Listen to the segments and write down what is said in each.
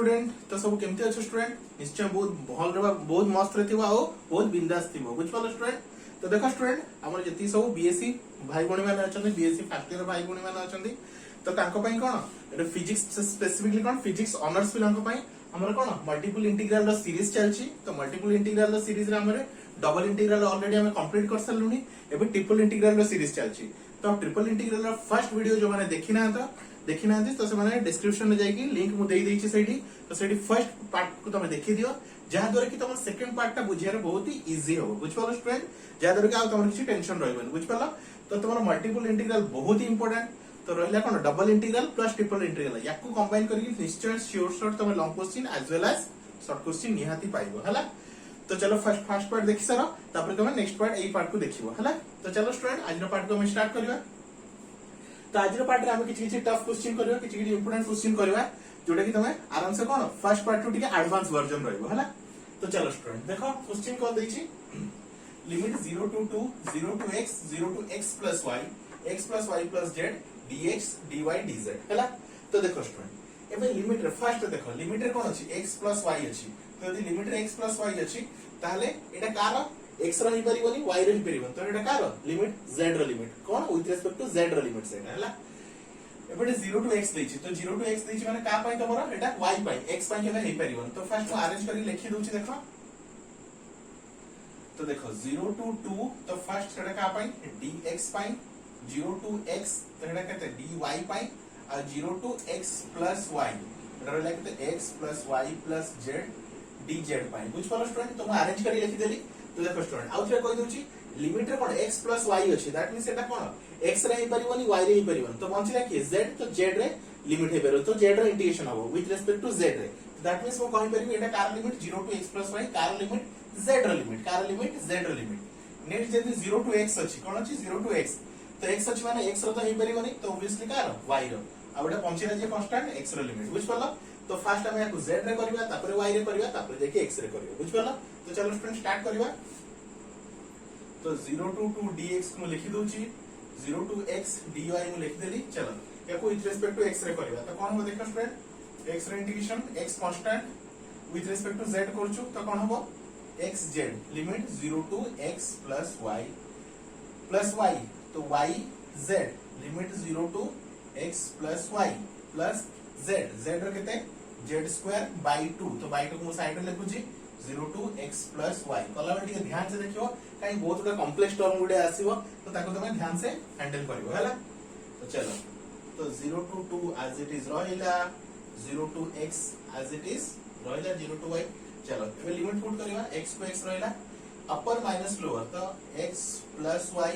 Student तो सब केमती अच्छे स्टूडेंट निश्चय बहुत भल बहुत मस्त रही बहुत बिंदास थी बुझ पाल स्टूडेंट। तो देखो स्टूडेंट आम जी सब बीएससी भाई भौणी मैंने अच्छा बीएससी फास्ट ईयर भाई भौणी मैंने अच्छा तो कौन फिजिक्स स्पेसिफिकली कौन फिजिक्स ऑनर्स पिला कौन मल्टीपल इंटीग्रल सीरीज चलती तो multiple integral series double integral already हमें कंप्लीट कर सारूनी एबे ट्रिपल इंटीग्रल सीरीज चलती तो ट्रिपल इंटीग्रल फर्स्ट वीडियो जो मैंने देखी ना तो से डिस्क्रिप्शन में जाइए लिंक मुझे तो सेठी फर्स्ट पार्ट को तुम देखी दियो जहाँ द्वारा कि तुम सेकंड पार्ट टा बुझियार बहुत ही इजी हो बुझ पालो स्टूडेंट जहाँ द्वारा कि तुम किसी टेंशन रहबन बुझ पालो। तो तुम मल्टीपल इंटीग्रल बहुत ही इंपोर्टेंट तो रहा कौन double integral plus triple integral या कंबाइन करके निश्चय श्योर शॉर्ट तुम long question as well as short question निहाती पाइबो हला। तो चलो फर्स्ट पार्ट देखि सारो तापर तुम नेक्स्ट पार्ट एई पार्ट को देखिबो हला। तो चलो स्टूडेंट आज पार्ट को हम स्टार्ट करबा। तो आज पार्ट रे हम किछि टफ क्वेश्चन करबा किछि इंपोर्टेंट क्वेश्चन करबा जोटा कि तुम आराम से कौन फर्स्ट पार्ट टू टिके एडवांस वर्जन रहइबो हला। तो चलो स्टूडेंट देखो क्वेश्चन कौन दैछि limit 0 to 2 0 to x plus y x plus y plus z dx dy dz हला। तो देखो स्टूडेंट एबे लिमिट रे फर्स्ट देखो लिमिट रे कोन अछि x plus y अछि तो यदि लिमिट रे x plus y अछि ताले एटा कार x रही परिबोनी y रही परिबोनी तो एटा कार लिमिट z रो लिमिट कोन विथ रिस्पेक्ट टू z रो लिमिट सेटा हला। एबे 0 to x दैछि तो 0 to x दैछि माने का पई तमरा एटा y पई x पई केना हे परिबोनी तो फर्स्ट अरेंज करी लिखि दोछि देखो। तो देखो 0 to 2 तो फर्स्ट सेटा का पई dx पई 0 to x तो एटा कहते dy पई और 0 to x plus y एटा रहला x plus y plus z dz पई बुझ पालो स्टूडेंट तो मैं अरेंज करी लिखि देली। तो देखो स्टूडेंट आउ थरे कहि दोछि लिमिट रे कोन x plus y अछि that means Etah cone x रे ही परिबोनी y रे ही परिबोनी तो बंचिला कि z तो z रे लिमिट हे बेरो तो z रे इंटीग्रेशन हो विथ रिस्पेक्ट टू z रे दैट मींस वो कहि परिबी एटा कार limit 0 to x plus y कार लिमिट z रो लिमिट कार लिमिट z रो लिमिट नेक्स्ट जदी 0 to x अछि कोन अछि 0 to x तो x अछि माने x रो तो हे परिबोनी तो ऑब्वियसली कार y रो आ बेटा पंचिला जे कांस्टेंट x रो लिमिट बुझ पालो। तो फर्स्ट हम याको z रे करबा तापर y रे करबा तापर देखि x रे करबा बुझ पालो। तो चलो स्टूडेंट स्टार्ट करबा। तो 0 to 2 dx को लिखि दोछि 0 to x dy को लिख देली चलो याको विथ रिस्पेक्ट टू x रे करबा तो कोन हो देखो स्टूडेंट x रे integration x constant with respect to z करछु तो कोन हो xz limit 0 to x plus y तो yz limit 0 to x plus y plus z रो केते z स्क्वायर बाय 2 तो बाय 2 को साइड रे लिखु छी 0 to x plus y कला बेटी ध्यान से देखियो काई बहुत बड़ा कॉम्प्लेक्स टर्म गुडे आसीबो तो ताको तमे ध्यान से हैंडल करिवो हला। तो चलो तो 0 to 2 as it is रहिला 0 to x as it is रहिला 0 to y चलो एबे लिमिट पुट करिवा x को x रहिला अपर माइनस लोअर तो x plus y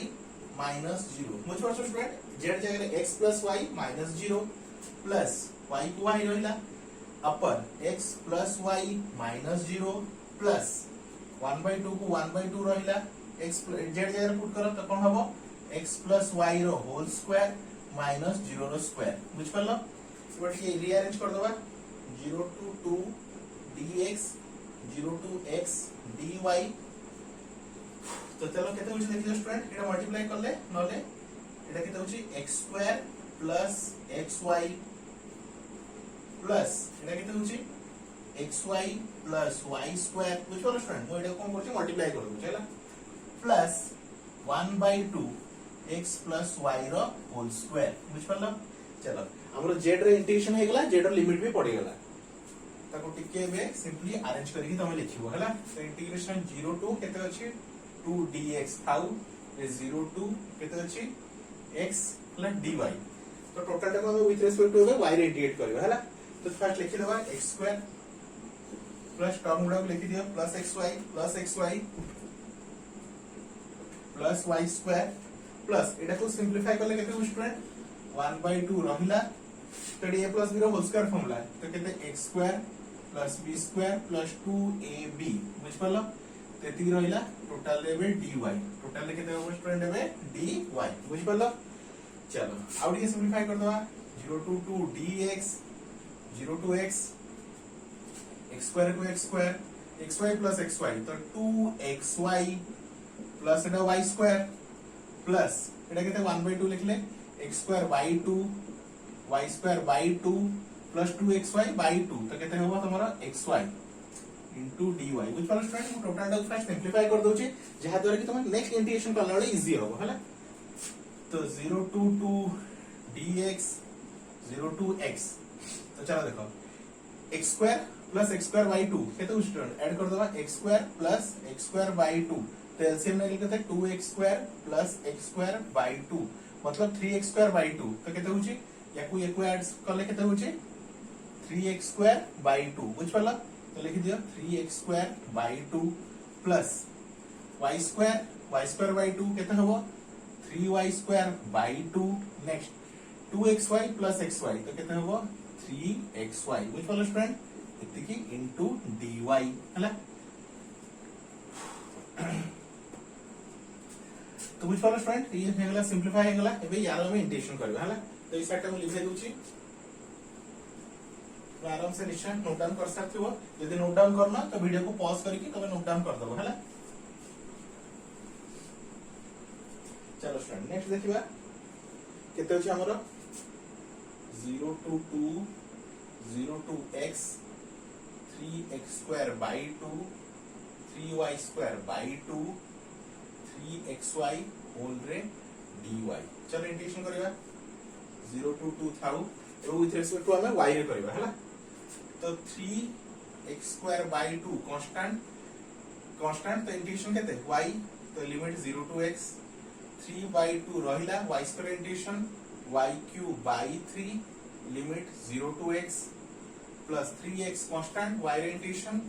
minus 0 मुझ पर स्टूडेंट z जगह x plus y minus 0 plus y को y रहिला अपर x plus y minus 0 plus 1/2 को 1/2 रहिला x z जगह पुट करो तो कोन हबो x plus y रो होल स्क्वायर minus 0 रो स्क्वायर बुझ परलो। बट ये रीअरेंज कर दबा 0 to 2 dx 0 to x dy तो चलो केते होची देखियो स्टूडेंट एटा मल्टीप्लाई करले नले एटा केते होची x square plus xy plus iota केते होची xy प्लस y स्क्वायर बुझ परलो स्टूडेंट मो एटा कोन करछि मल्टीप्लाई करबो चला प्लस 1/2 x plus y रो होल स्क्वायर बुझ परलो। चलो हमरो z रे इंटीग्रेशन हे गेला z रो लिमिट भी पड़ी गेला ताको टिके बे सिंपली अरेंज करके तमे लिखिबो हला। तो इंटीग्रेशन 0 to केते अछि 2 dx हाउ इज 0 to केते अछि x plus dy तो टोटल टाको विथ रिस्पेक्ट टू y रे इंटीग्रेट करबो हला। तो फर्स्ट लिखि देबा x स्क्वायर प्लस टर्म गुडा को लिखि दियो plus xy plus y square plus iota को सिंपलीफाई करले केते स्टूडेंट 1/2 रहिला तो a plus b रो होल स्क्वायर फॉर्मूला तो केते x square plus b square plus 2ab बुझ परलो तेती रहिला टोटल लेबे dy टोटल केते हो स्टूडेंट लेबे dy बुझ परलो। चलो आउ ये सिंपलीफाई कर दवा 0 to 2 dx 0 to x x square को x square xy plus xy तो 2xy plus iota y square plus iota केते 1/2 लिखले x square by 2 y square by 2 plus 2xy by 2 तो केते होबो तमरा xy into dy बुझ पालो स्टूडेंट मु टोटल डा फास्ट सिंपलीफाई कर दोची जहा द्वारा कि तुम नेक्स्ट इंटीग्रेशन करला बेले इजी होबो हला तो 0 to 2 dx 0 to x तो चलो देखो x square plus x square by 2 केते स्टूडेंट ऐड कर दबा x square plus x square by 2 तो एलसीएम में लिखते 2x square plus x square by 2 मतलब 3x square by 2 तो केते होची याकू ऐड करले केते होची 3x square by 2 बुझ पाला तो लिख दियो 3x square by 2 plus y square by 2 केते होबो 3y square by 2 next 2xy plus xy तो केते होबो 3xy बुझ पालो स्टूडेंट इति की इनटू dy हला तो बुझ पालो स्टूडेंट ये हेगला सिंपलीफाई हेगला एबे यार हम इंटीग्रेशन करबा हला तो इस साइड में लिख देउची तो आराम से निश्चय नोट डाउन कर सकते हो यदि नोट डाउन करना तो वीडियो को पॉज करके तबे नोट डाउन कर दबो हला चलो स्टूडेंट नेक्स्ट देखिबा केते होची हमरो 0 to 2 0 to x 3x square by 2 3y square by 2 3xy whole रे dy चलो इंटीग्रेशन करिबा 0 to 2 थाउ एबो विथ रिस्पेक्ट टू हमें y रे करिबा हला तो 3x square by 2 कांस्टेंट तो इंटीग्रेशन केते y तो लिमिट 0 to x 3 by 2 रहिला y square integration y cube by 3 limit 0 to x plus 3x constant y रे integration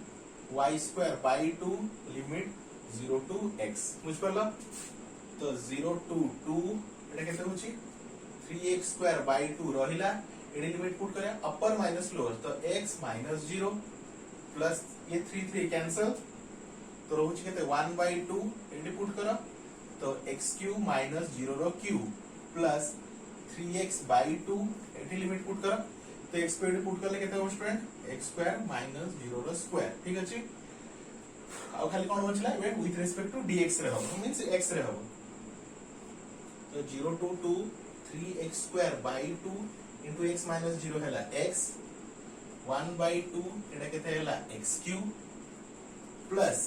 y square by 2 limit 0 to x बुझ परला तो 0 to 2 एटा केते होची 3x square by 2 रहिला एडी लिमिट पुट करे अपर minus lower तो x minus 0 plus ये 3 cancel तो रहउची केते 1 by 2 एडी पुट करो तो x cube minus 0 रो क्यूब प्लस 3x by 2 एडी लिमिट पुट करो तो x पे पुट करले केते हो स्टूडेंट x square minus 0 रो स्क्वायर ठीक अछि आ खाली कोन बचला वे विथ रिस्पेक्ट टू dx रे हो मींस x रे हो तो 0 to 2 3x square by 2 into x minus 0 हैला x 1 by 2 एटा केते हैला x cube plus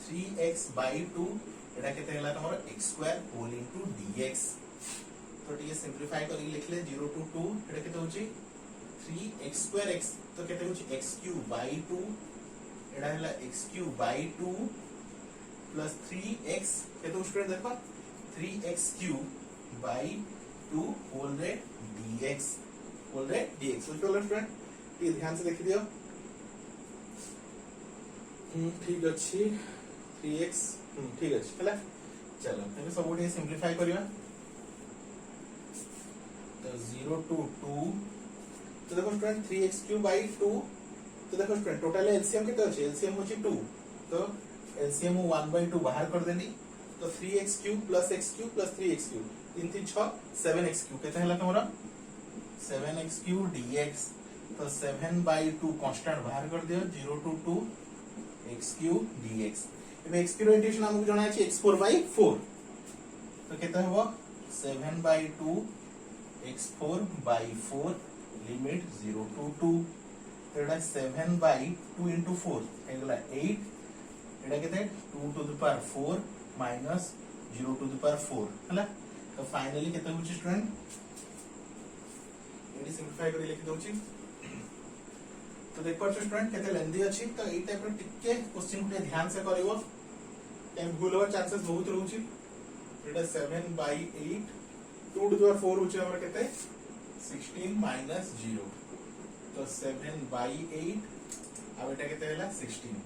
3x by 2 एटा केते हैला तमरो x square whole into dx तो ये सिंपलीफाई करी लिखले 0 to 2 एटा केते होची 3x square x तो केते होची x cube by 2 एटा हैला x cube by 2 plus 3x केते स्टूडेंट देखो 3x cube by 2 whole रे dx तो चलो स्टूडेंट ये ध्यान से देखि दियो ठीक अछि 3x ठीक अछि हला चलो एबे सब ओडी सिंपलीफाई करिया तो 0 to 2 तो देखो स्टूडेंट 3x cube by 2 तो देखो स्टूडेंट टोटल एलसीएम केते अछि एलसीएम होची 2 तो एलसीएम 1 by 2 बाहर कर देनी तो 3x cube plus x cube plus 3x cube 3 3 6 7x cube केते हला तमरा 7x cube dx तो 7 by 2 कांस्टेंट बाहर कर दियो 0 to 2 x cube dx एबे x cube इंटीग्रेशन हमहु जणा अछि x4 by 4 तो केते हबो 7 by 2 x4 by 4 limit 0 to 2 तो एटा 7 by 2 into 4 एगला 8 एटा केते 2 to the power 4 minus 0 to the power 4 हला तो फाइनली केते होची स्टूडेंट एडी सिंपलीफाई करी लिखि दोची तो देख पाछो स्टूडेंट केते लेंदी अछि तो एई टाइप रो टिके क्वेश्चन को ध्यान से करिवो टाइम भूल होवा चांसेस बहुत रहउची एटा 7 by 8 2 to the power 4 होची हमर केते 16 minus 0 तो 7 by 8 अब एटा केते हैला 16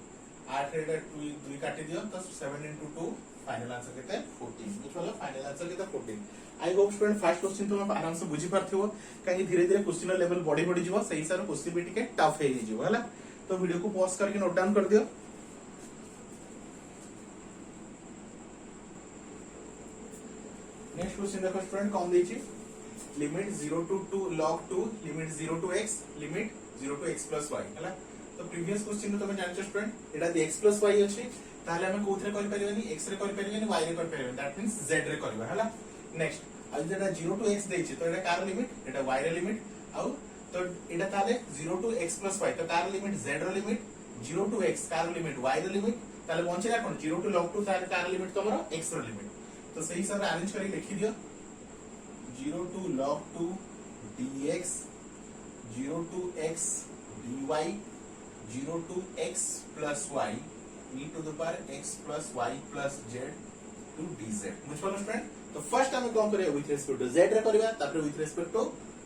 8 रे 2 काटी दियो तो 7 into 2 फाइनल आंसर केते 14 बुझलो फाइनल आंसर केते 14 I hope student first question तुम आराम से बुझी पारथिबो काहे धीरे धीरे क्वेश्चन लेवल बढ़ी जीवो सही सारा क्वेश्चन भी टिके टफ हे जीवो हला तो वीडियो को पॉज करके नोट डाउन कर दियो नेक्स्ट क्वेश्चन देखो स्टूडेंट कौन देछि limit 0 to 2 log 2 limit 0 to x limit 0 to x plus y हला तो प्रीवियस क्वेश्चन तो मैं जानछ स्टूडेंट एटा x plus y अछि ताले हमें कोथरे करि परिबेनी x रे करि परिबेनी y रे करि परिबेनी दैट मींस z रे करबा हला नेक्स्ट आज जेटा 0 to x देछि तो एटा कार लिमिट एटा y रे लिमिट आउ तो एटा ताले 0 टू x plus y तो कार लिमिट z रो लिमिट 0 टू x कार लिमिट y रो लिमिट ताले बंचेला कोन 0 टू log 2 ताले कार लिमिट तमरो x रो लिमिट तो सही हिसाब रे अरेंज करी लिखि दियो 0 to log 2 dx 0 to x dy 0 to x plus y e to the power x plus y plus z to dz बुझ पालो स्टूडेंट तो फर्स्ट हम कोन करिया विथ रिस्पेक्ट टू z रे करिवा तापर विथ रिस्पेक्ट टू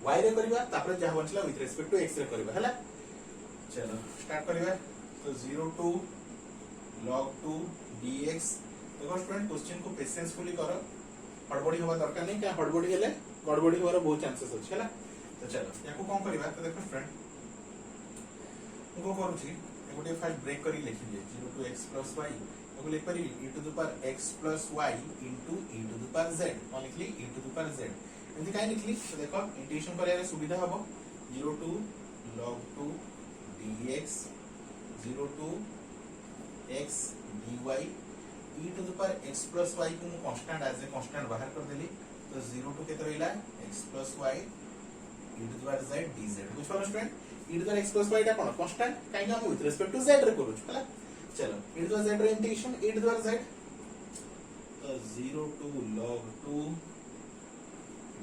y रे करिवा तापर जहा बचला विथ रिस्पेक्ट टू x रे करिवा हला चलो स्टार्ट करिवा तो 0 टू log 2 dx देखो स्टूडेंट क्वेश्चन को पेशेंसफुली करो हड़बड़ी होबा दरकार नहीं क्या हड़बड़ी हेले गड़बड़ी होबार बहुत चांसेस अछि हला तो चलो याको कोन करिवा तो देखो स्टूडेंट को करूची एगोटे फाइल ब्रेक करी लिखि दिए 0 टू x plus y एगो लिख पारी e to the power x plus y into e to the power z मा लिखली e to the power z एंती काई लिखली तो देखो इंटीग्रेशन करिया रे सुविधा हबो 0 to log 2 dx 0 to x dy e to the power x plus y को मु कांस्टेंट एज ए कांस्टेंट बाहर कर देली तो 0 टू केते रहिला x plus y e to the power z dz बुझ पालो student e to the x plus y टा कोन कांस्टेंट काई हम विथ रिस्पेक्ट टू z रे करू हला चलो e to the z रे integration e to the power z तो 0 to log 2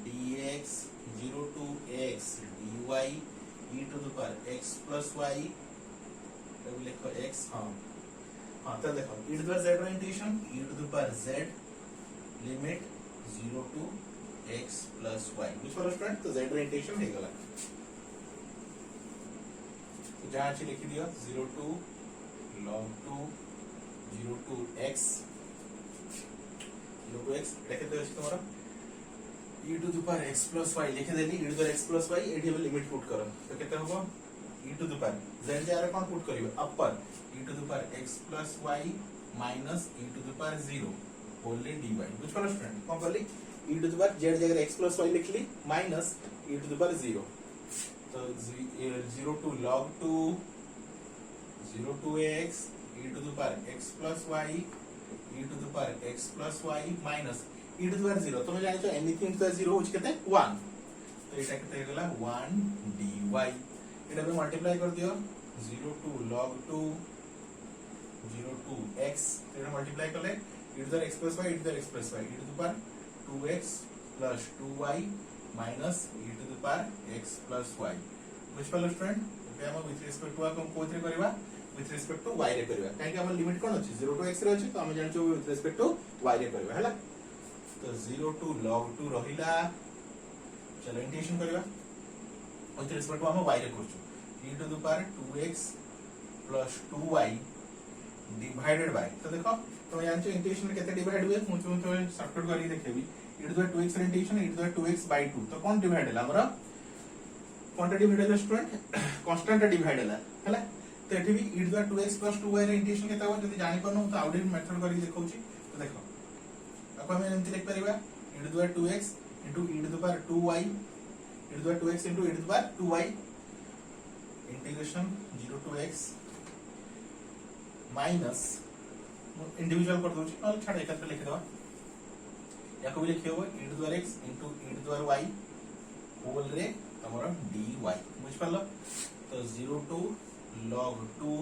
dx 0 to x dy e to the power x plus y तो लिखो x हां तो देखो e to the z रे integration e to the power z limit 0 to x plus y बुझ पालो student तो z रे इंटीग्रेशन हे गला तो जहां अच्छी लिखी दियो 0 to log 2 0 to x 0 to x लिखे तो इसको हमरा e to the power x plus y लिखे देली e to the power x plus y एठी हम लिमिट पुट करो तो केते होबो e to the power z जारे कोन पुट करिवे अपर e to the power x plus y minus e to the power 0 Holi dy बुझ पालो स्टूडेंट कोन करली e to the power z जगह x plus y लिखली minus e to the power 0 तो 0 to log 2 0 to x e to the power x plus y e to the power x plus y minus e to the power 0 तुम जानि छ anything to 0 होछ केते 1 तो एटा केते हे गला 1 dy एटा पे multiply कर दियो 0 to log 2 0 to x Etah multiply करले e to the x plus y e to the x plus y e to the power 2x plus 2y minus e to the power x plus y बुझ पालो student okay हम with respect to हम कोथरे करबा with respect to y रे करबा काहे कि हमर लिमिट कोन अछि 0 टू x रे अछि तो हम जानि छ विथ रिस्पेक्ट टू y रे करबा हला तो 0 टू log 2 रहिला चलो इंटीग्रेशन करबा विथ रिस्पेक्ट टू हम y रे करछु e to the power 2x plus 2y divided by तो देखो तो जानि छ इंटीग्रेशन केते डिवाइड हुए मु तो शॉर्टकट करी देखेबी e टू द 2x रे integration e to the 2x by 2 तो कोन डिवाइड हला हमरा कोनटा डिवाइड हला स्टूडेंट कांस्टेंट डिवाइड हला तो एठी भी e to the 2x plus 2y रे इंटीग्रेशन केता हो जदी जानि पनो तो आउटलाइन मेथड करी देखौची तो देखो अब हम एमति लिख परिबा e to the 2x into e to the power 2y e to the 2x into e to the power 2y integration 0 to x minus individual कर दोची और छाड़ एकत्र लिख दवा याको भी लिखियो e to the x into e to the y whole रे हमर dy बुझ पालो तो 0 to log 2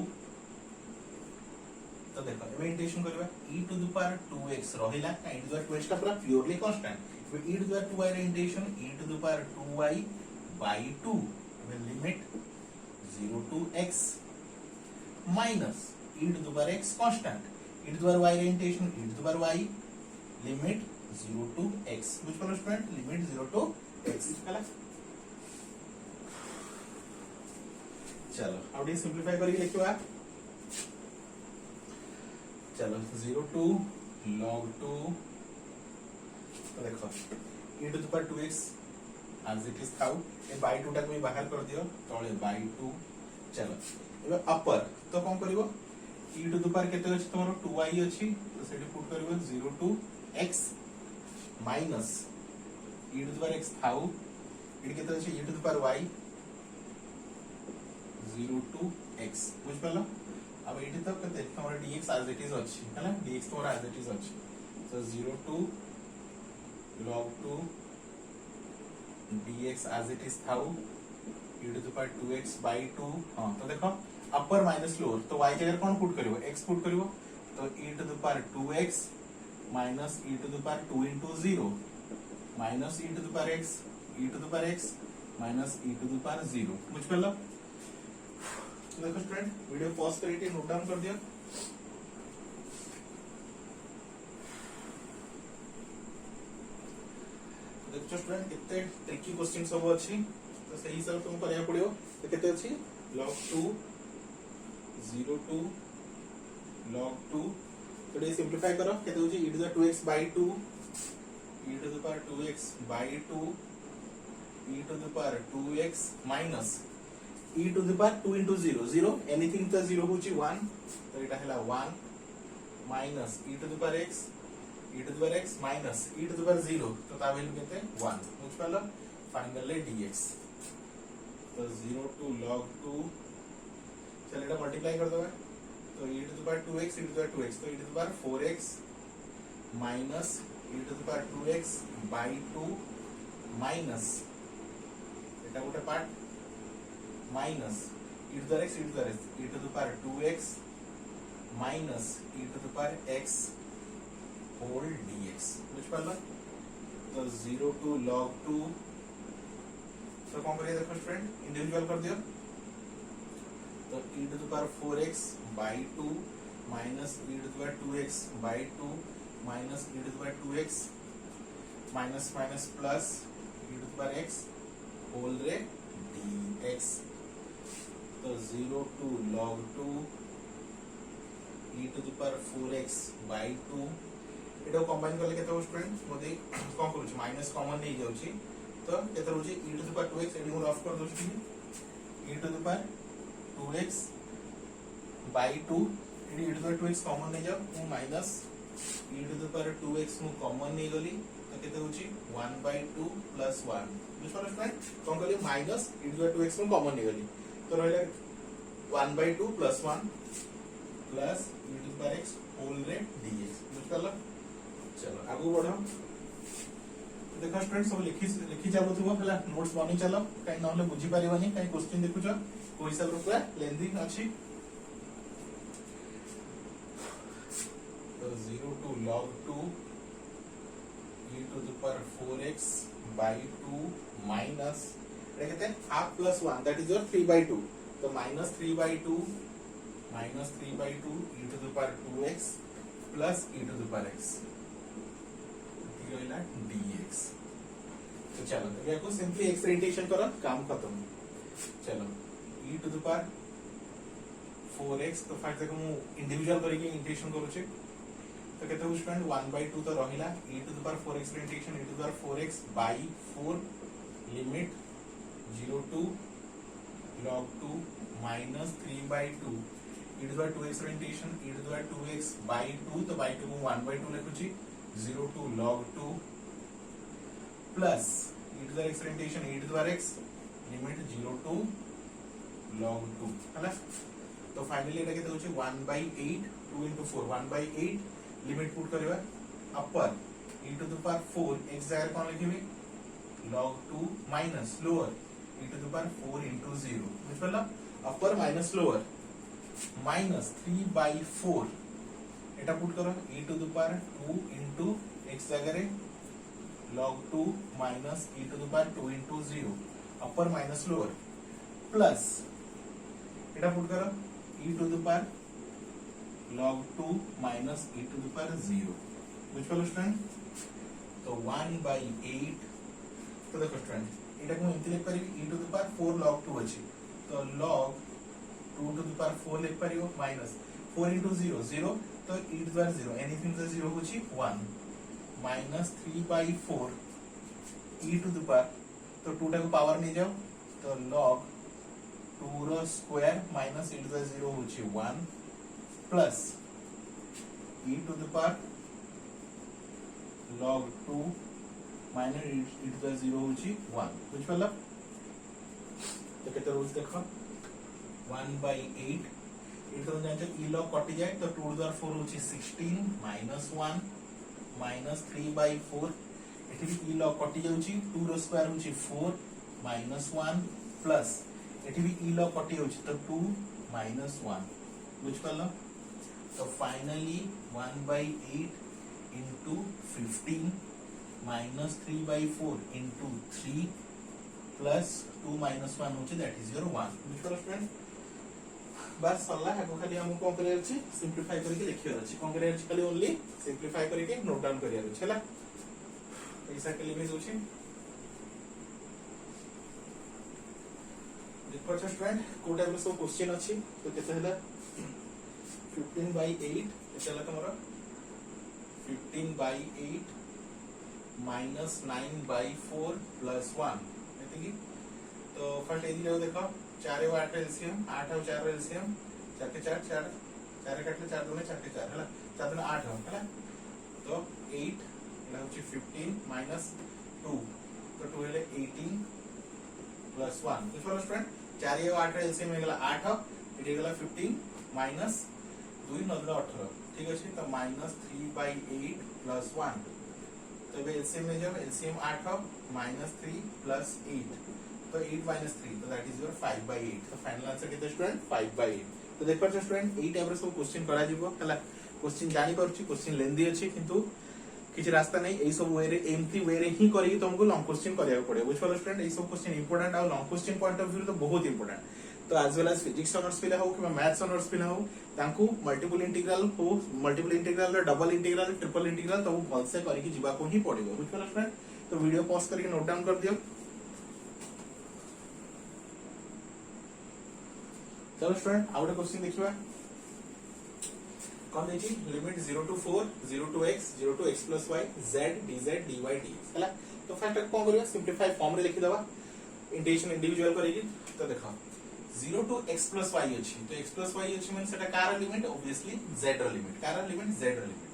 तो देखो एबे इंटीग्रेशन करबा e to the power 2x रहिला e to the power 2x का पूरा प्योरली कांस्टेंट फिर e to the power 2y रे integration e to the power 2y by 2 एबे limit 0 to x minus e to the power x constant e to the power y रे integration e to the power y limit 0 to x बुझ पालो student limit 0 to x कला चलो अब ये simplify करके लिखिबा चलो 0 टू log 2 तो देखो e to the power 2x as it is थाउ A by 2 टा को बाहर कर दियो तळे by 2 चलो एबे अपर तो कोन करिवो e to the power केते अछि तमरो 2y अछि तो सेठी पुट करिवो 0 to x minus e to the power x थाउ इडी केते अछि e to the power y 0 to x बुझ पालो अब एठी तक कते हमर dx as it is अछि हैला dx तो as it is अछि so 0 to log 2 dx as it is थाउ e to the power 2x by 2 हां तो देखो अपर माइनस लोअर तो y जगह कौन पुट करिवो x पुट करिवो तो e to the power 2x minus e to the power 2 into 0 minus e to the power x e to the power x minus e to the power 0 बुझ पड़ला देखो student video pause करके note down कर दिया देखो student कितने tricky question सब अछि तो सही हिसाब तुम करया पड़ियो तो केते अछि log 2 0 to log 2 तो ये सिंपलीफाई करो केते होची e to the 2x by 2 e to the power 2x by 2 e to the power 2x minus e to the power 2 into 0 0 anything to 0 होची 1 तो एटा हला 1 minus e to the power x e to the power x minus e to the power 0 तो ता value केते 1 बुझ पालो finally dx तो 0 to log 2 चल एटा मल्टीप्लाई कर दबे तो e to the power 2x e to the power 2x तो e to the power 4x minus e to the power 2x by 2 minus एटा गोटे part minus e to the x e to the x e to the power 2x minus e to the power x whole dx बुझ पाला तो 0 to log 2 तो कौन करिए देखो student individual कर दियो तो e to the power 4x by 2 minus e to the power 2x by 2 minus e to the power 2x minus minus plus e to the power x whole रे dx तो 0 to log 2 e to the power 4x by 2 Etah combine करले केते हो student मोदे कोन करू छी minus common नै जाउ छी तो केते रहू छी e to the power 2x एडी हम ऑफ कर दउ छी e to the power 2x by 2 एडी e to the power 2x common नै जाउ मु minus e to the power 2x मु कॉमन नै गली तो केते हो छी 1 by 2 plus 1 बुझ पालो स्टूडेंट कोन करले minus e to the power 2x मु कॉमन नै गली तो रहला 1 by 2 plus 1 plus e to the power x whole रे dx बुझ पालो चलो आगु बढ़ो देखो स्टूडेंट सब लिखी चालू थुबो पहला नोट्स बनी चलो काई नहले बुझी परिबनी काई क्वेश्चन देखुछ कोई हिसाब रो पूरा लेंथी अछि तो 0 to log 2 e to the power 4x by 2 minus ये कहते हैं half plus 1 that is your 3 by 2 तो minus 3 by 2 e to the power 2x plus e to the power x dx तो चलो ये को सिंपली x इंटीग्रेशन करो काम खत्म चलो e to the power 4x तो फाइट देखो मु इंडिविजुअल करके इंटीग्रेशन करू छी तो कहते हो स्टूडेंट 1 by 2 तो रहिला e to the power 4x integration e to the power 4x by 4 limit 0 to log 2 minus 3 by 2 e to the power 2x integration e to the power 2x by 2 तो by 2 मु 1 by 2 लिखु छी 0 to log 2 plus e to the x orientation e to the power x limit 0 to log 2 हला तो finally एटा केते होची 1 by 8 2 into 4 1 by 8 limit put करबा अपर e to the power 4 x जगह कोन लिखिबे log 2 minus lower e to the power 4 into 0 बुझ पड़ला अपर minus lower minus 3 by 4 Etah put करो e to the power 2 into x जगह रे log 2 minus e to the power 2 into 0 upper minus lower plus Etah put करो e to the power log 2 minus e to the power 0 बुझ पालो student तो 1 by 8 तो देखो student एटा को इनते लिख परिबी e to the power 4 log 2 अछि तो log 2 to the power 4 लिख परियो minus 4 into 0 0 तो e to the power 0 anything to 0 होची 1 minus 3 by 4 e to the power तो 2 टा को पावर नहीं जाओ तो log 2 रो square minus e to the 0 होची 1 plus e to the power log 2 minus e to the 0 होची 1 बुझ पाला तो केते रूल्स देखो 1 by 8 इतो जाने ई लॉग कटि जाए तो 2 द्वारा 4 होची 16 minus 1 minus 3 by 4 एठी ई लॉग कटि जाउची 2 रो स्क्वायर होची 4 minus 1 plus एठी भी ई लो कटी होछि तो 2 माइनस 1 बुझ पालो तो finally 1/8 into 15 minus 3/4 into 3 plus 2 minus 1 होछि that is your 1 बुझ पालो स्टूडेंट बस सल्ला है को खाली हम कोन करियर छी सिंपलीफाई करके लिखियर अछि कोन करियर छी खाली ओनली सिंपलीफाई करके नोट डाउन करियर अछि हला पैसा के लिमिट होछि देखो स्टूडेंट को टाइप सब क्वेश्चन अछि तो केते हला 15/8 चला तमरा 15/8 minus 9/4 plus 1 एतिकी तो फर्स्ट एदी ले देखो 4 और 8 एलसीएम 8 और 4 एलसीएम 4 के 4 4 4 काटले 4 दूने 4 के 4 हला 4 दूने 8 हला तो 8 एला होची 15 minus 2 तो 2 हेले 18 plus 1 तो चलो स्टूडेंट 4 और 8 एलसीएम हे गेला 8 एठी गेला 15 minus 2 9 18 ठीक अछि तो -3/8 plus 1 तो बे एलसीएम में जब एलसीएम 8 minus 3 plus 8 तो 8 minus 3 तो दैट इज योर 5/8 तो फाइनल आंसर केते स्टूडेंट 5/8 तो देखो स्टूडेंट एई टाइप रो सब क्वेश्चन करा जिवो हला क्वेश्चन जानि परछि क्वेश्चन लेंदी अछि किंतु किछ रास्ता नै एई सब वे रे एम्प्टी वे रे ही करी तुमको लॉन्ग क्वेश्चन करिया पड़े बुझलो स्टूडेंट एई सब क्वेश्चन इंपोर्टेंट आ long question point of view तो बहुत इंपोर्टेंट तो as well as physics honours पिला हो कि मैथ्स ऑनर्स पिला हो तांकू मल्टीपल इंटीग्रल हो multiple integral double integral triple integral तो भल से करी कि जीवा को ही पड़िबो बुझलो स्टूडेंट तो वीडियो पॉज करके नोट डाउन कर दियो चलो स्टूडेंट आउट क्वेश्चन देखिबा कौन देखी limit 0 to 4 0 to x 0 to x plus y z dz dy dx हला तो फर्स्ट कोन करियो सिंपलीफाई फॉर्म रे लिखि दबा इंटीग्रेशन इंडिविजुअल करेगी तो देखो 0 to x plus y अछि तो x plus y अछि मींस सेटा कार लिमिट ऑब्वियसली z रो लिमिट कार लिमिट z रो लिमिट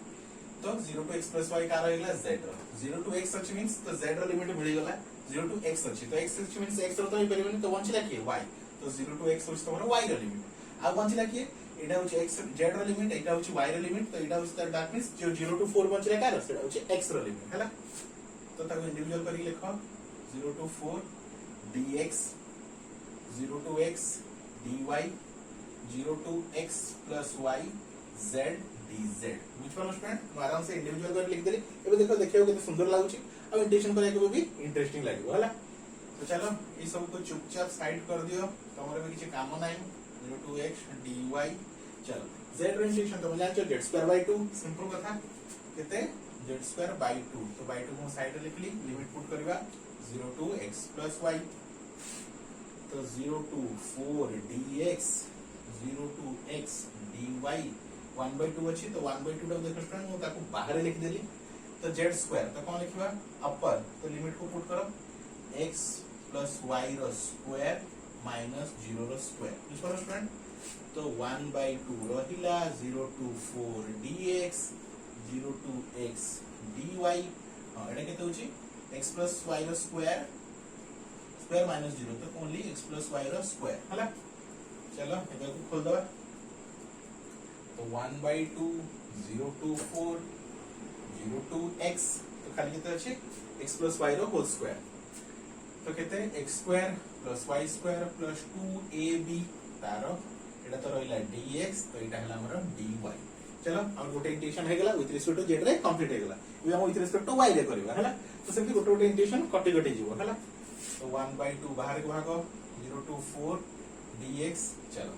तो 0 to x plus y car होइला z रो 0 to x अछि मींस तो z रो लिमिट मिल गेला 0 to x अछि तो x अछि मींस x रो तो परिबनी तो वंचिला कि y तो 0 to x होछ तमरा y रो लिमिट आ वंचिला कि एटा होछ x z रो लिमिट एटा होछ y रो लिमिट तो एटा होछ दैट मींस जो 0 to 4 वंचिला कार सेटा होछ x रो लिमिट हला तो ताको इंडिविजुअल करी लिखो 0 to 4 dx 0 to x dy 0 to x plus y z dz बुझ पालो स्टूडेंट आराम से इंडिविजुअल कर लिख देली एबे देखो देखियो केते सुंदर लागुची आ इंटीग्रेशन करे के भी इंटरेस्टिंग लागियो हला तो चलो ई सब को चुपचाप साइड कर दियो तमरे में किछ काम नै 0 to x dy चलो z रो इंटीग्रेशन तो जान छ z2/2 सिंपल कथा केते z2/2 तो by 2 को साइड रे लिखली लिमिट पुट करबा 0 to x plus y तो 0 to 4 dx 0 to x dy 1/2 अछि तो 1/2 टा देखो स्टूडेंट मु ताको बाहर लिख देली तो z2 तो कोन लिखबा अपर तो लिमिट को पुट करो x plus y रो स्क्वायर माइनस 0 रो स्क्वायर बुझलो स्टूडेंट तो 1/2 रहिला 0 to 4 dx 0 to x dy एटा केते होची x plus y रो स्क्वायर स्क्वायर माइनस 0 तो ओनली x plus y रो स्क्वायर हला चलो एटा को खोल दबा तो 1/2 0 to 4 0 to x तो खाली केते अछि x plus y रो होल स्क्वायर तो केते x square plus y square plus 2ab तारो एटा तो रहिला dx तो एटा हला हमर dy चलो हम गोटे इंटीग्रेशन हे गेला विथ रिस्पेक्ट टू z रे कंप्लीट हे गेला इ हम विथ रिस्पेक्ट टू y रे करबा हला तो सेमती गोटे गोटे इंटीग्रेशन कटि कटि जीवो हला तो 1/2 बाहर को भागो 0 to 4 dx चलो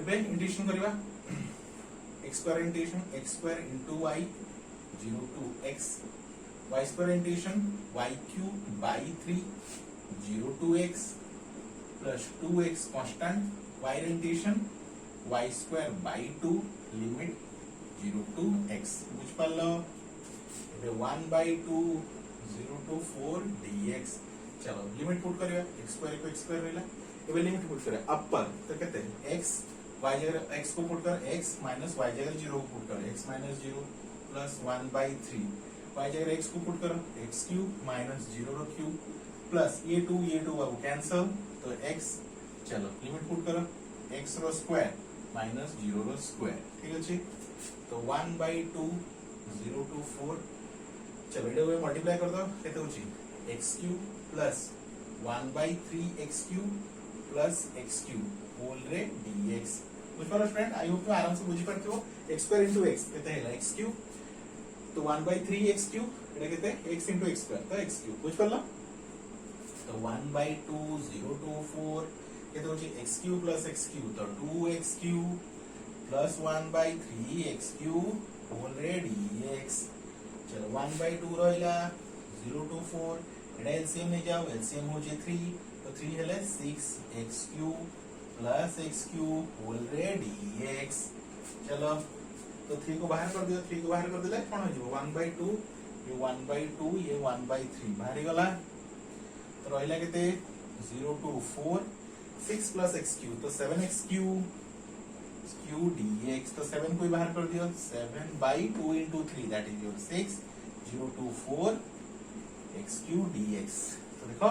एबे इंटीग्रेशन करबा x square integration x square into y 0 to x y square integration y cube by 3 0 to x plus 2x constant y integration y square by 2 limit 0 to x बुझ पालो एबे 1/2 0 to 4 dx चलो limit put करियो x square को x square रहला एबे limit put करे अपर तो कहते हैं x y जगह x को पुट कर x minus y जगह 0 को पुट कर x minus 0 plus 1/3 y जगह x को पुट कर x cube minus 0 रो क्यूब प्लस ये 2 अब कैंसिल तो x चलो लिमिट पुट करो x रो स्क्वायर minus 0 रो स्क्वायर ठीक अछि तो 1/2 0 to 4 चलो एटा को मल्टीप्लाई कर दो केते होची x cube plus 1/3 x cube plus x cube whole रे dx बुझ पारो स्टूडेंट आई होप तुम आराम से बुझी पारथिबो x स्क्वायर इनटू x केते हैला x क्यूब तो 1/3 x क्यूब एटा केते x इनटू x स्क्वायर तो x क्यूब बुझ पारला तो 1/2 0 to 4 केते होची x cube plus x cube तो 2x cube plus 1/3 x cube whole रे dx चलो 1/2 रहला 0 to 4 एटा एलसीएम ले जाओ एलसीएम हो जे 3 तो 3 हेले 6x cube plus x cube whole रे dx चलो तो 3 को बाहर कर दियो 3 को बाहर कर दिले कोन हो जिवो 1/2 ये 1/2 ये 1/3 बाहर गला तो रहला केते 0 to 4 6 plus x क्यूब तो 7x क्यूब dx तो 7 को बाहर कर दियो 7/2 into 3 that is your 6 0 to 4 x cube dx तो देखो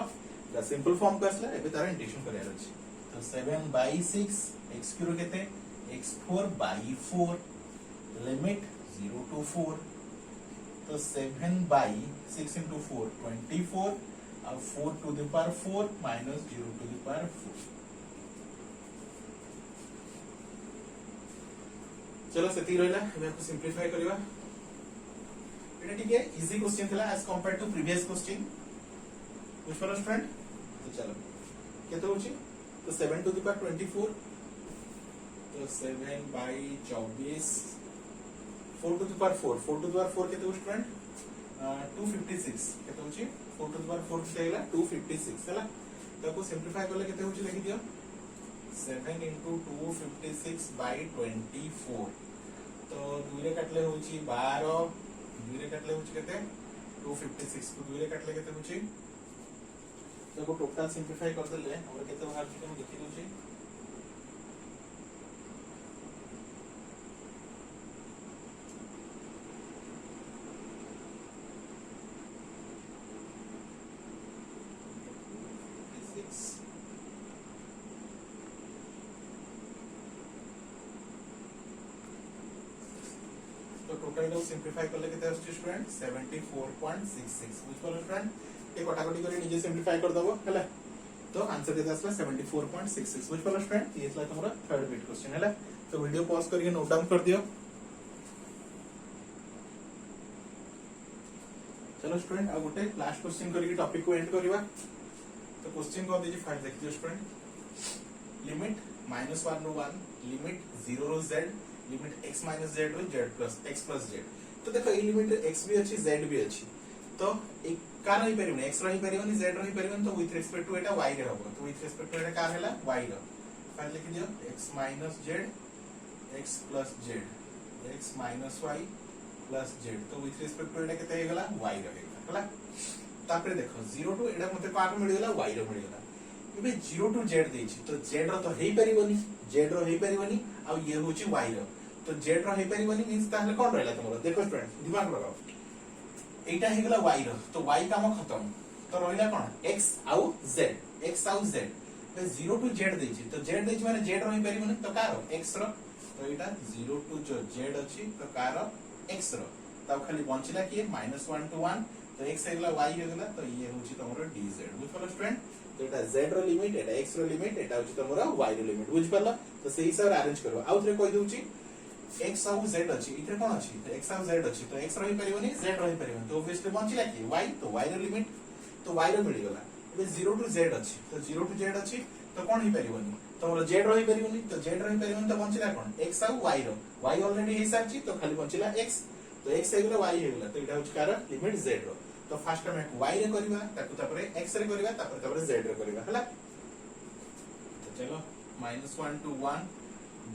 द सिंपल फॉर्म को असला एबे तार इंटीग्रेशन करिया अछि तो 7/6 x क्यूब केते x4/4 लिमिट 0 to 4 तो 7/6 into 4 24 और 4 to the power 4 minus 0 to the power 4 चलो सेती रहला एबे को सिंपलीफाई करबा एटा ठीक है इजी क्वेश्चन थला as compare to previous question कुछ फॉलो स्टूडेंट तो चलो केते होची तो 7 to the power 24 तो 7/24 4 to the power 4 4 to the power 4 केते हो स्टूडेंट 256 केते होची 4 to the power 4 केते हैला 256 हैला ताको सिंपलीफाई करले केते होची लिखि दियो 7 into 256/24 तो 2 रे काटले होची 12 2 रे काटले होची केते 256 को 2 रे काटले केते होची तो को टोटल सिंपलीफाई कर देले हमर केते बाहर छी हम देखि दोची तो टोटल को सिंपलीफाई करले केते आछी स्टूडेंट 74.66 बुझ पालो स्टूडेंट ए कटाकटी करी निजे सिंपलीफाई कर दबो हैला तो आंसर केते आसला 74.66 बुझ पालो स्टूडेंट ये इसला तुम्हारा थर्ड बिट क्वेश्चन हैला तो वीडियो पॉज करके नोट डाउन कर दियो चलो स्टूडेंट अब गोटे लास्ट क्वेश्चन करके टॉपिक को एंड करबा तो क्वेश्चन को दे फाइल देख दियो स्टूडेंट लिमिट -1 रो 1 लिमिट 0 रो z limit x minus z रो z plus x plus z तो देखो ये लिमिट x भी अच्छी z भी अच्छी तो एक का नहीं परिबने x रही परिबने z रही परिबने तो with respect to Etah y रे होबो तो विथ रिस्पेक्ट टू एटा का हैला y रो फाइल लिख दियो x minus z x plus z x minus y plus z तो विथ रिस्पेक्ट टू एटा केते हे गला y रो हैला तापरे देखो 0 टू एटा मते का मिल गेला y रो मिल गेला एबे 0 टू z देछि तो z रो तो हेई परिबनी z रो हेई परिबनी आ ये होची y रो तो z रो हेई परिबनी मींस ताहले कोन रहला तमरो देखो स्टूडेंट दिमाग लगाओ एटा हे गला y रो तो y काम खत्म तो रहला कोन x आउ z बे 0 टू z देछि तो z देछि माने z रो हेई परिबनी तो कार x रो तो एटा 0 टू जो z अछि तो कार x रो तब खाली बंचिला कि -1 to 1 तो x हे गला y हे गला तो ये होची तमरो dz बुझ पालो स्टूडेंट तो एटा z रो लिमिट एटा x रो लिमिट एटा होची तमरो y रो लिमिट बुझ पालो तो सेही हिसाब अरेंज करबो आउ थरे कहि दोची x आउ z अछि इथे कोन अछि तो x आउ z अछि तो x रही परिबनी z रही परिबनी तो ऑब्वियसली बंचिला कि y तो y रो लिमिट तो y रो मिली गला ए 0 टू z अछि तो 0 टू z अछि तो कोन ही परिबनी तो z रही परिबनी तो z रही परिबनी तो बंचिला कोन x आउ y रो y ऑलरेडी हे सारछि तो खाली बंचिला x तो x हे गला y हे गला तो एटा होची कार लिमिट z रो तो फर्स्ट हम y रे करबा ताकू तापरे x रे करबा तापरे z रे करबा हला तो चलो -1 to 1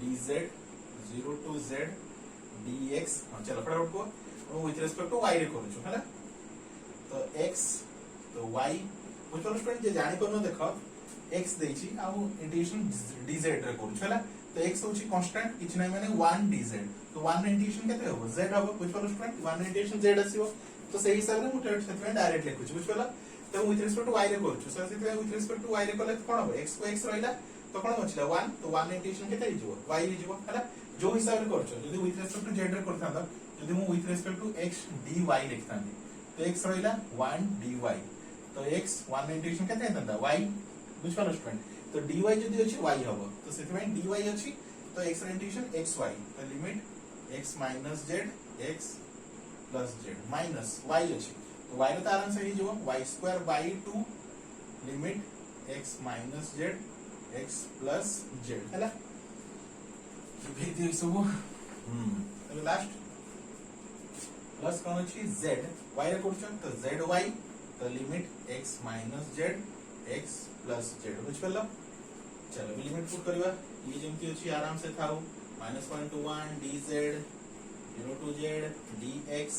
dz 0 to z dx चलो फटाफट को हम विथ रिस्पेक्ट टू y रे करू हला तो x तो y बुझलो स्टूडेंट जे जानि परनो देखो x देछि आ इंटीग्रेशन dz रे करू हला तो x होछि कांस्टेंट किछ नै माने 1 dz तो 1 इंटीग्रेशन केते होबो z होबो बुझलो स्टूडेंट 1 इंटीग्रेशन z आसीबो तो सही हिसाब रे मुटे सेटमेंट डायरेक्ट लिखु बुझ पला तो विथ रिस्पेक्ट टू y रे करू सो सेते विथ रिस्पेक्ट टू y रे कले कोन हो x को x रहइला तो कोन बचिला 1 तो 1 इंटीग्रेशन केते हिजो y हिजो हला जो हिसाब रे करछो जदी विथ रिस्पेक्ट टू z रे करथांदा जदी मु with respect to x dy लिखथांदी तो x रहइला 1 dy तो x 1 इंटीग्रेशन केते हेतंदा y बुझ पला स्टूडेंट तो dy जदी अछि y हबो तो सेति में dy अछि तो x रे इंटीग्रेशन xy तो limit x minus z x plus z minus y अछि तो y रे त आराम से ही जो y² 2 limit x minus z x plus z हैला भेज दियो सब तो लास्ट प्लस कौन अछि z y रे करछन तो zy तो limit x minus z x plus z बुझ पल्ला चलो लिमिट पुट करबा ये जेमती अछि आराम से थाउ -1 to 1 dz 0 to z dx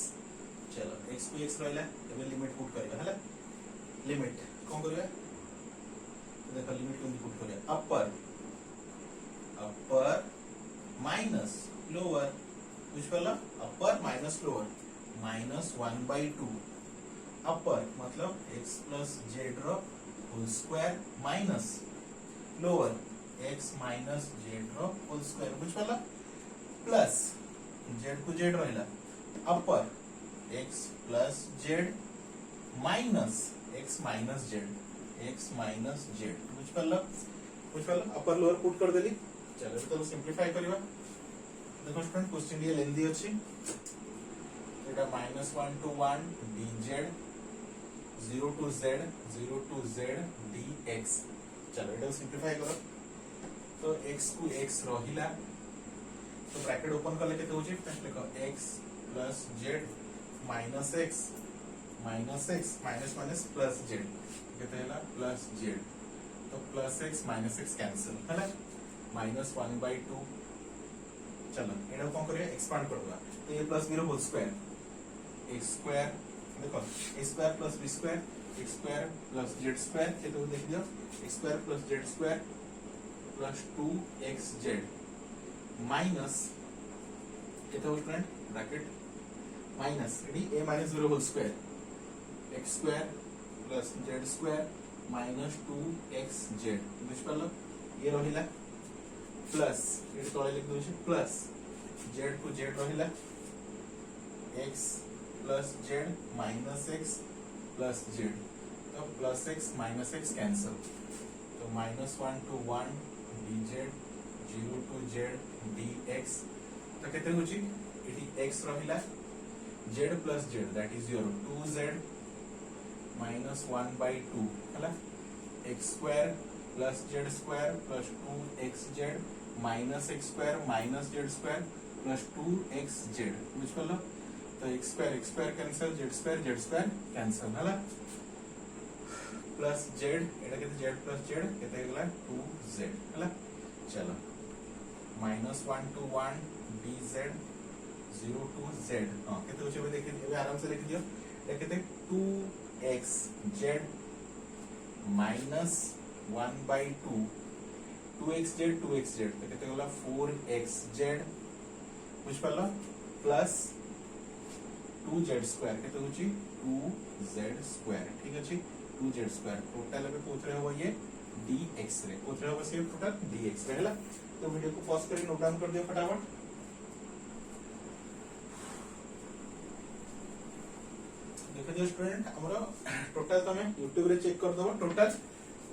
चलो x को x रहला एबे लिमिट पुट करबा हला लिमिट कोन करबा देखो लिमिट कोन पुट करबा अपर माइनस लोअर बुझ पल्ला अपर माइनस लोअर -1/2 अपर मतलब x प्लस z रो whole square minus lower x minus z रो होल स्क्वायर बुझ पल्ला प्लस z को z रहला upper x plus z minus x minus z बुझ पल्ला अपर लोअर पुट कर देली चलो तो सिंपलीफाई करबा देखो स्टूडेंट क्वेश्चन ये लेंदी अछि एटा -1 to 1 dz 0 to z dx चलो एटा सिंपलीफाई करो तो x को x रहिला तो ब्रैकेट ओपन करले केते होची फर्स्ट लिखो x plus z minus x minus plus z केते हैला प्लस z तो plus x minus x cancel हैला -1/2 चलो एटा कोन करिया एक्सपांड करबा तो ये प्लस b रो होल स्क्वायर x स्क्वायर देखो a square plus b square x square plus z square के तो देख लियो x square plus z square plus 2xz minus के तो स्टूडेंट ब्रैकेट माइनस रेडी a minus 0 whole square x square plus z square minus 2xz बुझ पल्लो ये रहिला प्लस ये तळे लिख दोछि प्लस z को z रहिला x plus z minus x plus z तो plus x minus x cancel तो -1 to 1 dz 0 to z dx तो केते होची एटी x रहिला z plus z that is your 2z -1/2 हला x square plus z square plus 2xz minus x square minus z square plus 2xz बुझ पल्लो तो x square cancel z square cancel हला plus z एटा केते z plus z केते गेला 2z हला चलो -1 to 1 dz 0 to z हां केते होचे देखि एबे आराम से लिख दियो ए केते 2xz -1/2 2xz तो केते गेला 4xz बुझ पल्ला प्लस 2z स्क्वायर केते होची 2z स्क्वायर ठीक अछि 2z स्क्वायर टोटल पे कोथरे हो ये dx रे कोथरे हो से टोटल dx रे हला तो वीडियो को पॉज करके नोट डाउन कर दियो फटाफट देखो जो स्टूडेंट हमरो टोटल तमे YouTube रे चेक कर दबो टोटल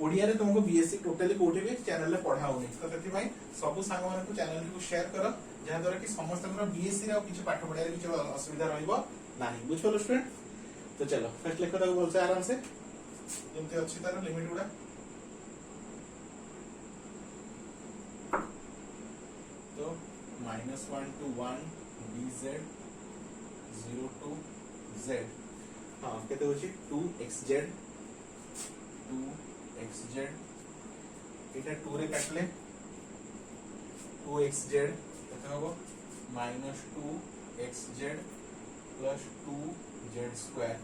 ओडिया रे तुमको बीएससी टोटली कोठी भी चैनल रे पढ़ा होनी तो सेति भाई सब सांग माने को चैनल को शेयर करो जहा द्वारा कि समस्त हमरा बीएससी रे किछ पाठ पढाय रे किछ असुविधा रहइबो नाही बुझलो स्टूडेंट तो चलो फर्स्ट लेख को बोल से आराम से जेमते अछि तार लिमिट गुडा तो -1 to 1 dz 0 to z हां केते होची 2xz एटा 2 रे काटले 2xz केते होबो -2xz plus 2z square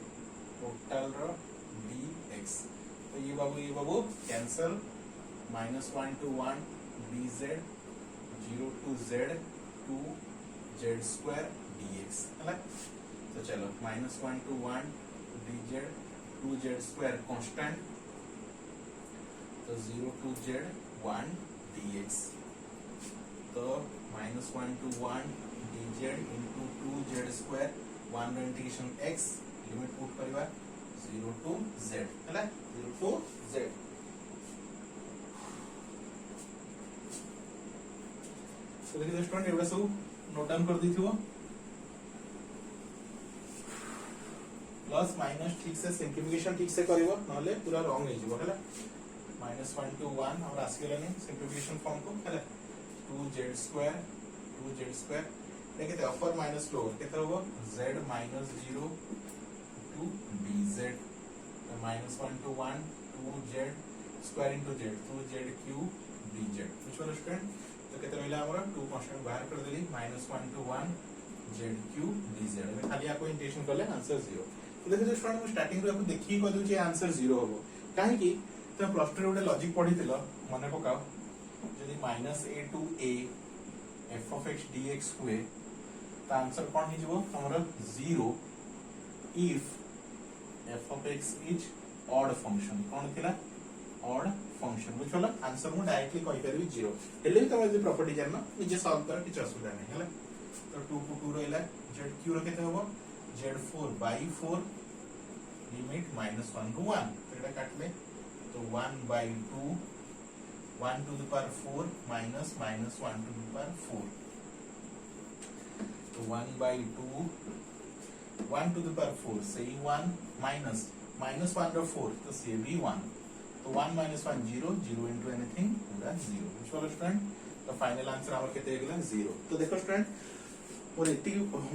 total रो dx तो ये बाबू cancel -1 to 1 dz 0 to z 2z square dx हला तो चलो -1 to 1 dz 2z square constant तो 0 to z 1 dx तो -1 to 1 dz into 2z square 1 integration x limit put करबा 0 to z हला 0 to z तो देखिए स्टूडेंट एवढा सब नोट डाउन कर देथिबो प्लस माइनस ठीक से सिंप्लिफिकेशन ठीक से करिवो नहले पूरा रॉन्ग हे जिवो हैला -1 to 1 हम आसी गेलानी सिंप्लिफिकेशन फॉर्म को हैला 2z² देखते अपर माइनस लोअर केते होबो z -0 to dz -1 to 1 2z square into z 2z³ dz बुझलो स्टूडेंट तो केते रहला हमर 2 कांस्टेंट बाहर कर देली -1 to 1 z³ dz में खाली आपको इंटीग्रेशन करले आंसर 0 तो देखो स्टूडेंट मैं स्टार्टिंग रे आपको देखि क दूची आंसर 0 होबो काहे कि तो प्लस 2 रे उडे लॉजिक पढिथिलो मने पकाओ यदि -a to a f of x dx हुए तो आंसर कौन हिजबो हमर 0 if f of x is odd function कौन थिला odd function बुझलो आंसर मु डायरेक्टली कहि परबी 0 हेले भी तमे जे प्रॉपर्टी जानना निजे सॉल्व कर किछ असुविधा नहीं हला तो 2 को 2 रहला z³ रो केते होबो z4/4 लिमिट -1 to 1 एटा काटले तो 1/2 1 to the power 4 minus -1 to the power 4 तो 1/2 1 to the power 4 say 1 minus -1 to 4 तो say भी 1 तो 1 minus 1 0 0 into anything पूरा 0 बुझलो स्टूडेंट तो फाइनल आंसर हमर केते गेला 0 तो देखो स्टूडेंट मोर एटी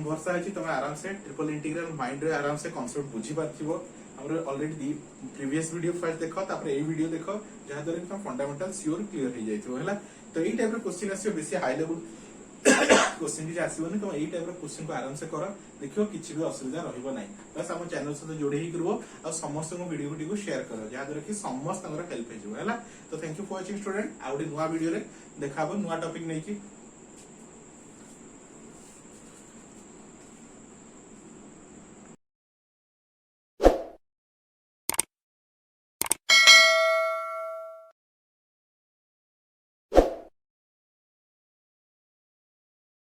वर्ष अछि तमे आराम से ट्रिपल इंटीग्रल माइंड रे आराम से कांसेप्ट बुझी पाथिबो हमरे already the previous video first देखो तापर ए वीडियो देखो जहा द्वारा कि फंडामेंटल श्योर क्लियर हो जाइतो हैला तो एई टाइप रो क्वेश्चन आसीयो बेसी हाई लेवल क्वेश्चन भी आसीबोनी तो एई टाइप रो क्वेश्चन को आराम से करो देखियो किछि भी असुविधा रहइबो नै बस हम चैनल से जोड़े ही करबो और समस्त को वीडियो को शेयर करो जहा द्वारा कि समस्त हेल्प हे जो हैला तो thank you for watching student Audi नुवा वीडियो रे देखाबो नुवा टॉपिक नै कि